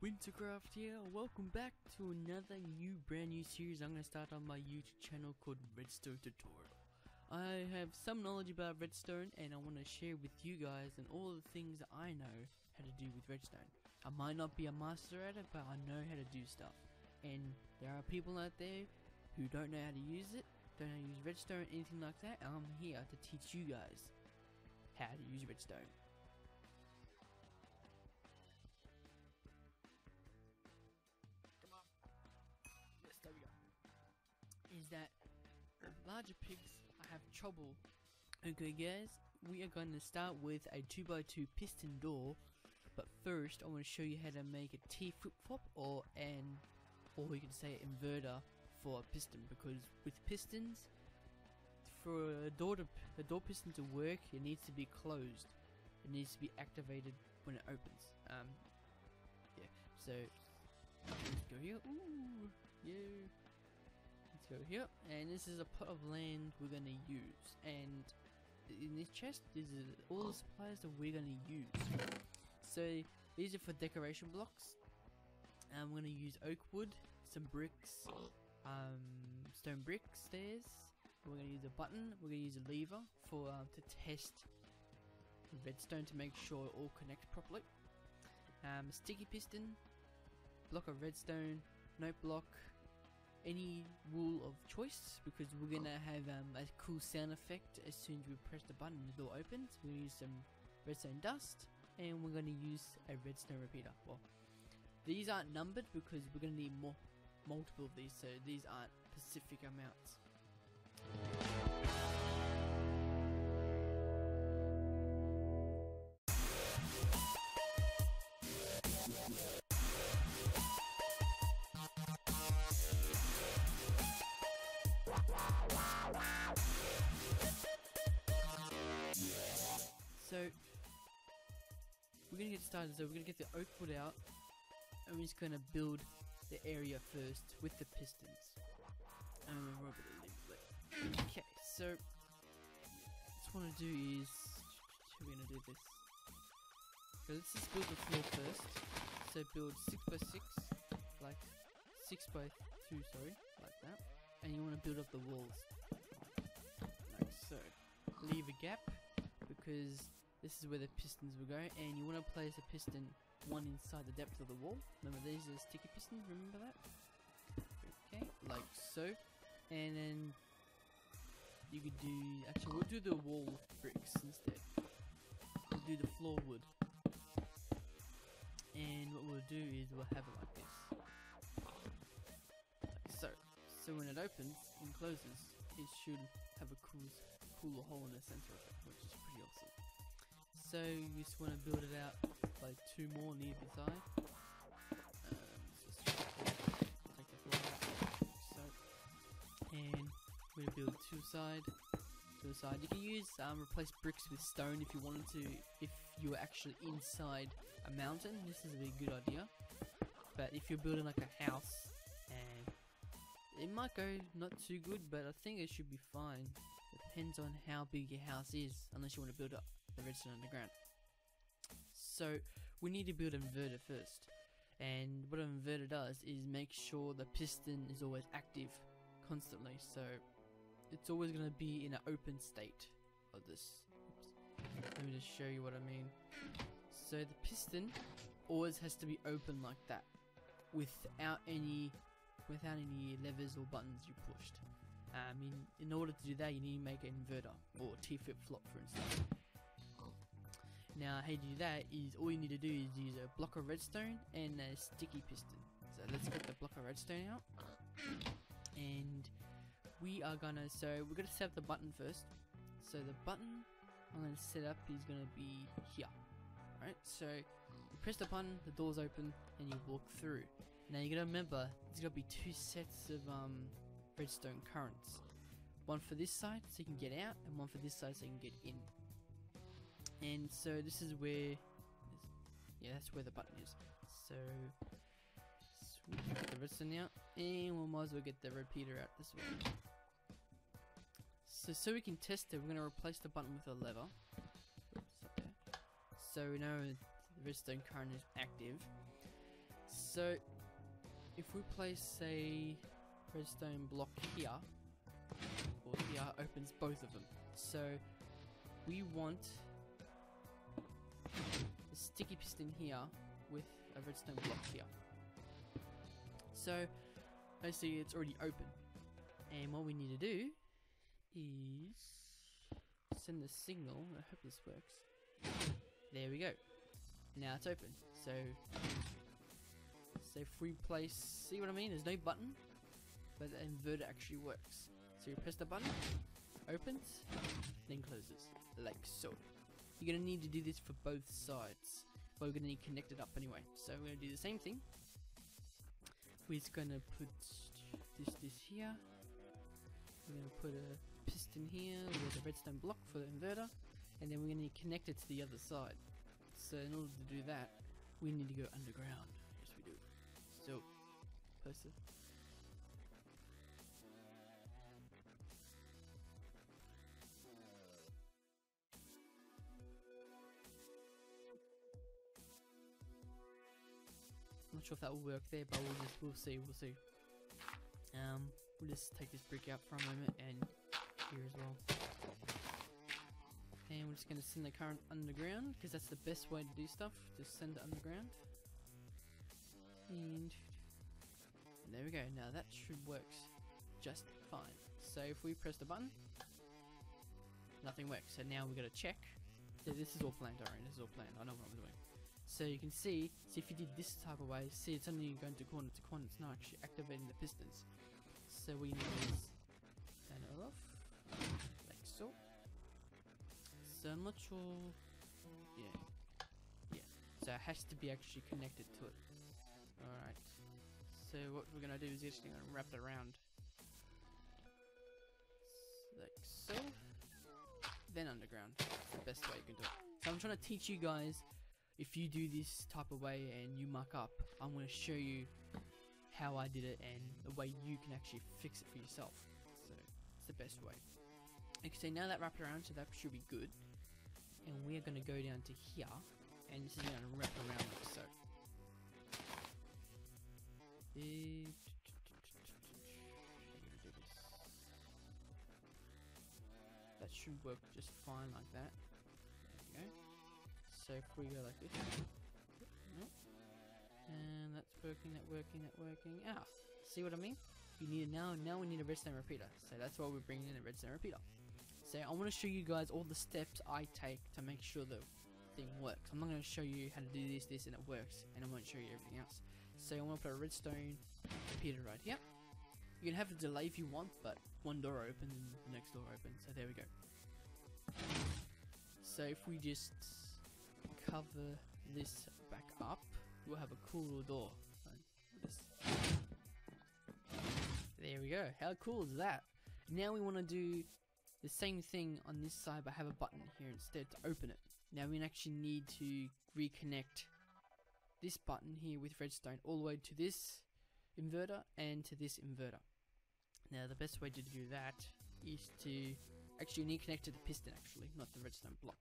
WinterCraft here. Welcome back to another brand new series I'm going to start on my YouTube channel called Redstone Tutorial. I have some knowledge about Redstone and I want to share with you guys and all the things that I know how to do with Redstone. I might not be a master at it, but I know how to do stuff. And there are people out there who don't know how to use it, don't know how to use Redstone, anything like that, and I'm here to teach you guys how to use Redstone. Yes, there we go. Is that larger pigs I have trouble. Okay guys, we are going to start with a 2x2 piston door, but first I want to show you how to make a T flip-flop or you can say inverter for a piston, because with pistons, for a door piston to work, it needs to be closed. It needs to be activated when it opens. Yeah, so let's go here. Ooh, yeah. Let's go here, and this is a plot of land we're gonna use, and in this chest is all the supplies that we're gonna use. So these are for decoration blocks. I'm gonna use oak wood, some bricks, stone brick stairs. We're gonna use a button. We're gonna use a lever for to test redstone to make sure it all connects properly. A sticky piston, block of redstone, note block, any wool of choice, because we're gonna have a cool sound effect as soon as we press the button and the door opens. We're gonna use some redstone dust, and we're gonna use a redstone repeater. Well, these aren't numbered because we're gonna need multiple of these, so these aren't specific amounts. So we're gonna get started. So we're gonna get the oak wood out, and we're just gonna build the area first with the pistons. Okay, so what I want to do is we're gonna do this. So let's just build the floor first. So build 6x6, like 6x2, sorry, like that. And you want to build up the walls, like so. Leave a gap, because this is where the pistons will go, and you want to place a piston one inside the depth of the wall. Remember, these are the sticky pistons, remember that? Okay, like so. And then you could do, actually we'll do the wall bricks instead. We'll do the floor wood. And what we'll do is we'll have it like this. Like so. So when it opens and closes, it should have a cool hole in the center of it, which is pretty awesome. So you just want to build it out like 2 more near the side. Just take the floor out, like so. And we're going to build to the side. You can use replace bricks with stone if you wanted to. If you're actually inside a mountain, this is a really good idea. But if you're building like a house, and it might go not too good, but I think it should be fine. Depends on how big your house is, unless you want to build up the redstone underground. So we need to build an inverter first, and what an inverter does is make sure the piston is always active constantly, so it's always going to be in an open state of this. Oops. Let me just show you what I mean. So the piston always has to be open like that, without any levers or buttons you pushed. In order to do that, you need to make an inverter or T flip-flop, for instance. Now, how you do that is all you need to do is use a block of redstone and a sticky piston. So let's get the block of redstone out, and we're gonna set up the button first. So the button I'm gonna set up is gonna be here. Alright, so you press the button, the doors open, and you walk through. Now you gotta remember, there's gotta be 2 sets of redstone currents. One for this side so you can get out, and one for this side so you can get in. And so this is where, that's where the button is. So get the redstone out, and we might as well get the repeater out this way. So we can test it, we're gonna replace the button with a lever. Oops, up there. So we know the redstone current is active. So if we place a redstone block here, or here, opens both of them. So we want a sticky piston here with a redstone block here. So basically it's already open, and what we need to do is send the signal. I hope this works. There we go. Now it's open. So if we place, see what I mean? There's no button, but the inverter actually works. So you press the button, opens, then closes, like so. You're gonna need to do this for both sides, but we're gonna need to connect it up anyway. So we're gonna do the same thing. We're just gonna put this here. We're gonna put a piston here with a redstone block for the inverter, and then we're gonna need to connect it to the other side. So in order to do that, we need to go underground. Yes, we do. So, place it. Not sure if that will work there, but we'll see. We'll just take this brick out for a moment, and here as well. And we're just going to send the current underground, because that's the best way to do stuff. Just send it underground. And there we go. Now that should work just fine. So if we press the button, nothing works. So now we've got to check. So this is all planned, alright. This is all planned. I know what I'm doing. So you can see if you did this type of way, see it's only going to corner, it's not actually activating the pistons. So we need to turn it off, like so. So I'm not sure, yeah, so it has to be actually connected to it. Alright, so what we're going to do is just going to wrap it around, like so, then underground. That's the best way you can do it. So I'm trying to teach you guys, if you do this type of way and you muck up, I'm going to show you how I did it and the way you can actually fix it for yourself. So it's the best way. Okay, so now that wrapped around, so that should be good. And we're going to go down to here, and this is going to wrap around like so. That should work just fine like that. There we go. So if we go like this, and that's working, that working. Ah, see what I mean? You need now we need a redstone repeater. So that's why we're bringing in a redstone repeater. So I want to show you guys all the steps I take to make sure the thing works. I'm not going to show you how to do this, and it works, and I won't show you everything else. So I want to put a redstone repeater right here. You can have a delay if you want, but one door opens and the next door opens. So there we go. So if we just cover this back up, we'll have a cool little door. There we go. How cool is that? Now we want to do the same thing on this side, but have a button here instead to open it. Now we actually need to reconnect this button here with redstone all the way to this inverter and to this inverter. Now the best way to do that is to actually need to connect to the piston, actually, not the redstone block.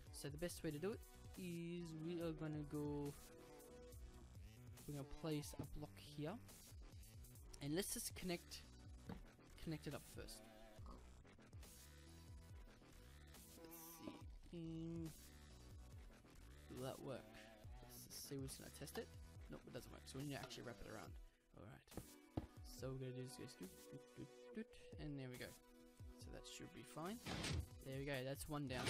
So the best way to do it is we are gonna place a block here, and let's just connect it up first. Let's see, will that work? Let's just see, we're just gonna test it. Nope, it doesn't work, so we need to actually wrap it around. Alright, so we're gonna do is go doot, and there we go. So that should be fine. There we go, that's one down.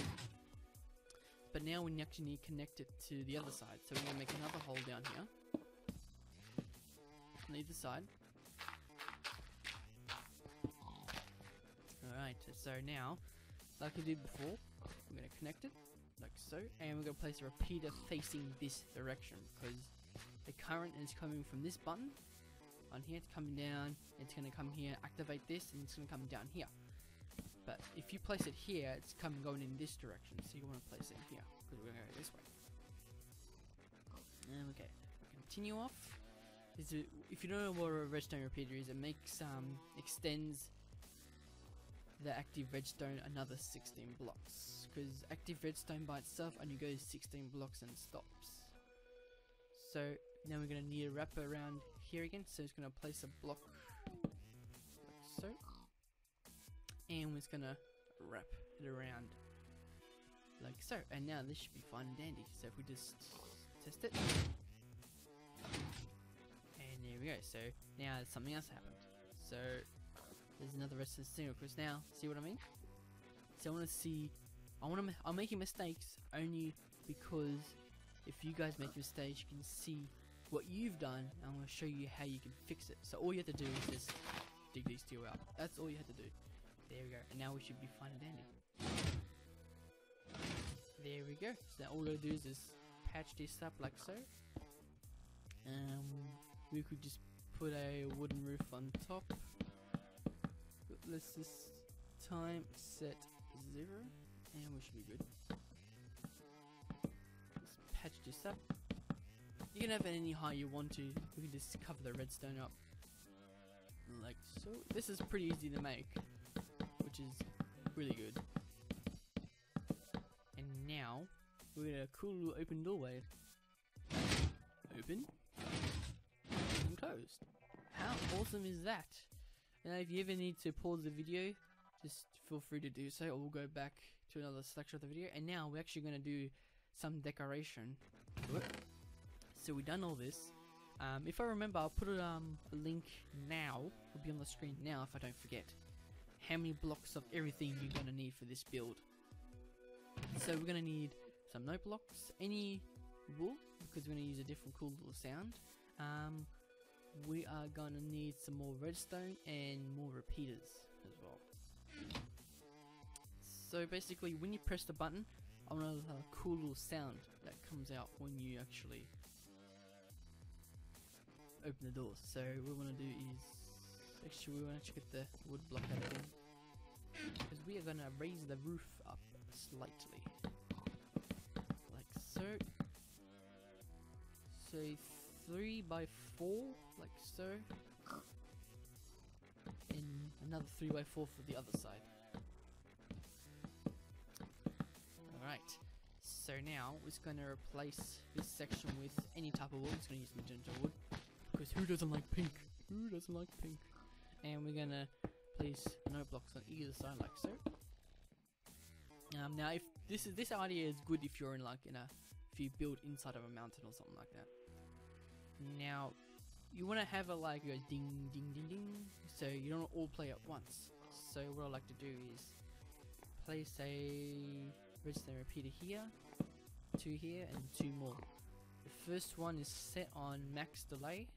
But now we actually need to connect it to the other side. So we're going to make another hole down here on either side. Alright, so now, like we did before, we're going to connect it, like so, and we're going to place a repeater facing this direction, because the current is coming from this button, on here, it's coming down, it's going to come here, activate this, and it's going to come down here. But if you place it here, it's going in this direction, so you want to place it here, because we're going to go this way. And okay, continue off. If you don't know what a redstone repeater is, it makes extends the active redstone another 16 blocks, because active redstone by itself only goes 16 blocks and stops. So Now we're going to need a wrap around here again, so it's going to place a block like so, and we're just going to wrap it around like so, and now this should be fine and dandy. So if we just test it, and there we go. So now something else happened. So there's another rest of the signal, because now, see what I mean? So I want to see, I'm making mistakes only because if you guys make mistakes, you can see what you've done, and I'm going to show you how you can fix it. So all you have to do is just dig these two out. That's all you have to do. There we go, and now we should be fine and dandy. There we go. So now all we gotta do is just patch this up like so. We could just put a wooden roof on top. Let's just time set 0, and we should be good. Just patch this up. You can have it any height you want to. We can just cover the redstone up like so. This is pretty easy to make, which is really good. And now we got a cool little open doorway. Open and closed. How awesome is that? Now if you ever need to pause the video, just feel free to do so, or we'll go back to another selection of the video. And now we're actually going to do some decoration to it. So we've done all this. If I remember, I'll put a link now. It'll be on the screen now if I don't forget. How many blocks of everything you're going to need for this build. So we're going to need some note blocks, any wool, because we're going to use a different cool little sound. We are going to need some more redstone and more repeaters as well. So basically when you press the button, I want a cool little sound that comes out when you actually open the doors. So what we want to do is, actually we want to get the wood block out of here, because we are going to raise the roof up slightly like so. So 3 by 4 like so, and another 3 by 4 for the other side. Alright, so now we're just going to replace this section with any type of wood. I'm just going to use magenta wood, because who doesn't like pink? Who doesn't like pink? And we're going to place note blocks on either side like so. Now if this idea is good if you're in if you build inside of a mountain or something like that. Now you want to have a like a ding ding ding ding, so you don't all play at once. So what I like to do is place a redstone repeater here, 2 here, and 2 more. The first one is set on max delay.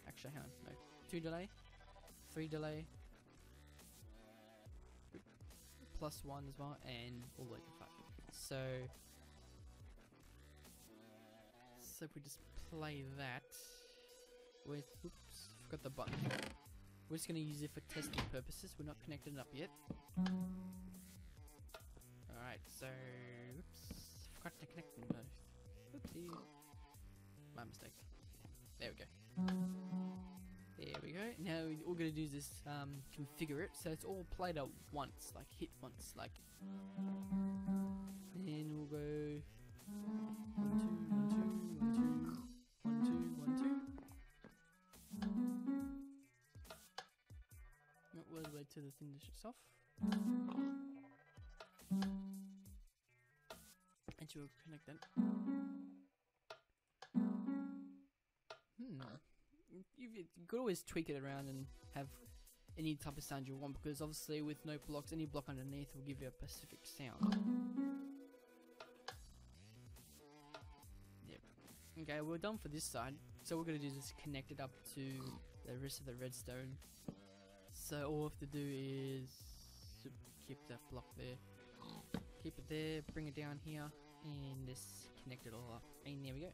Actually, hang on, no, 2 delay, 3 delay, plus 1 as well, and all the way to 5. So if we just play that with, oops, forgot the button. We're just going to use it for testing purposes. We're not connected up yet. Alright, so oops, forgot to connect them both. Oopsie. My mistake. There we go. There we go. Now all we're going to do is just configure it so it's all played at once, like hit once, like. And we'll go 1 2 1 2 1 2 1 2 1 2. We'll wait till the thing shuts off. And we'll connect that. You could always tweak it around and have any type of sound you want, because obviously with no blocks, any block underneath will give you a specific sound. Yep. Okay, we're done for this side. So what we're going to do is connect it up to the rest of the redstone. So all we have to do is keep that block there. Keep it there, bring it down here, and just connect it all up. And there we go.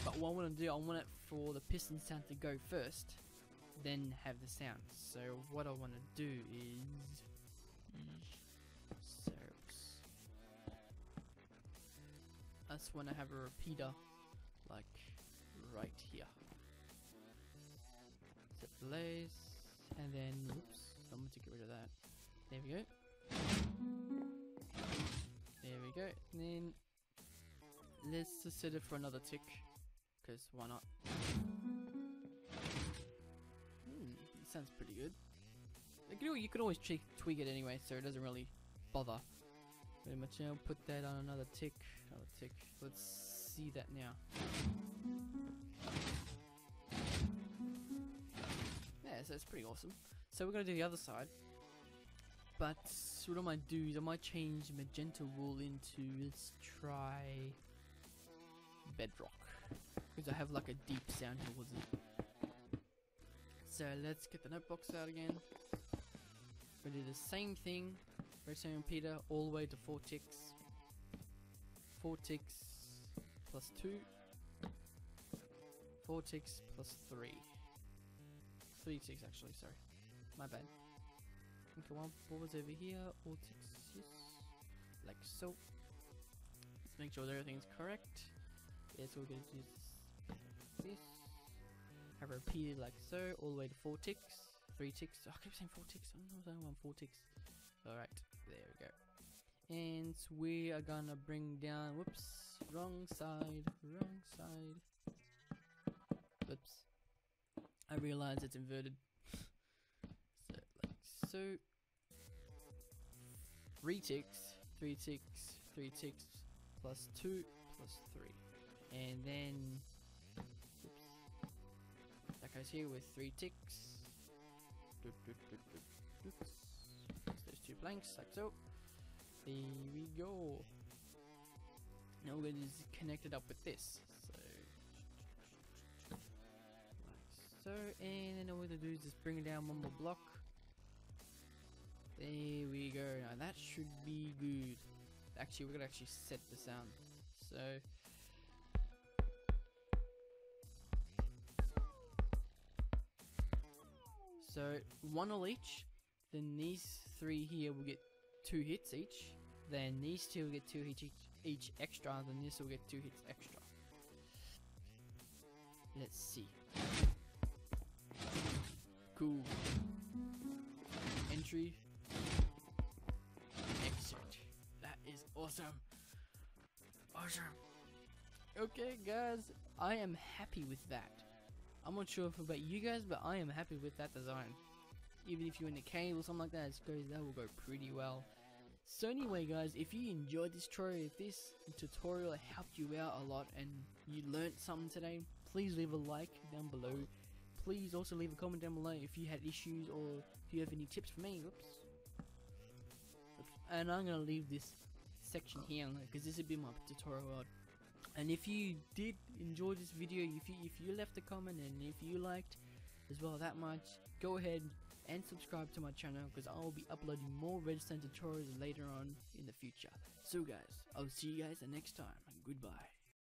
But what I want to do, I want it for the piston sound to go first, then have the sound. So what I want to do is, I just want to have a repeater like right here. Set delays, and then oops, I'm going to get rid of that. There we go. There we go. And then let's just set it for another tick, because why not? Sounds pretty good. You could always tweak it anyway, so it doesn't really bother. Pretty much, put that on another tick. Let's see that now. Yeah, so it's pretty awesome. So we're gonna do the other side, but what I might do is I might change magenta wool into, let's try bedrock, because I have like a deep sound towards it. So let's get the notebooks out again. We're gonna do the same thing, redstone repeater all the way to 4 ticks. 4 ticks plus 2. 4 ticks plus 3. 3 ticks actually, sorry. My bad. Okay, what was over here? All ticks, yes. Like so. Let's make sure that everything's correct. Yeah, so we're gonna do this. Have it repeated like so, all the way to 4 ticks. 3 ticks. Oh, I keep saying 4 ticks. I don't know if I want 4 ticks. Alright, there we go. And we are gonna bring down, whoops, wrong side. Whoops. I realize it's inverted. So, like so. 3 ticks, 3 ticks, 3 ticks, plus 2, plus 3. And then, oops, that goes here with 3 ticks. Those 2 blanks, like so. There we go. Now we're going to just connect it up with this. So, like so, and then all we're going to do is just bring it down one more block. There we go. Now that should be good. Actually, we're going to actually set the sound. So 1 all each. Then these 3 here will get 2 hits each. Then these 2 will get 2 hits each extra. Then this will get 2 hits extra. Let's see. Cool. Entry. Exit. That is awesome. Awesome. Okay, guys, I am happy with that. I'm not sure about you guys, but I am happy with that design. Even if you're in a cave or something like that, that will go pretty well. So anyway, guys, if you enjoyed this tutorial, if this tutorial helped you out a lot and you learned something today, please leave a like down below. Please also leave a comment down below if you had issues or if you have any tips for me. Oops. And I'm gonna leave this section here because this will be my tutorial. And if you did enjoy this video, if you left a comment and if you liked as well that much, go ahead and subscribe to my channel because I will be uploading more redstone tutorials later on in the future. So guys, I'll see you guys the next time. Goodbye.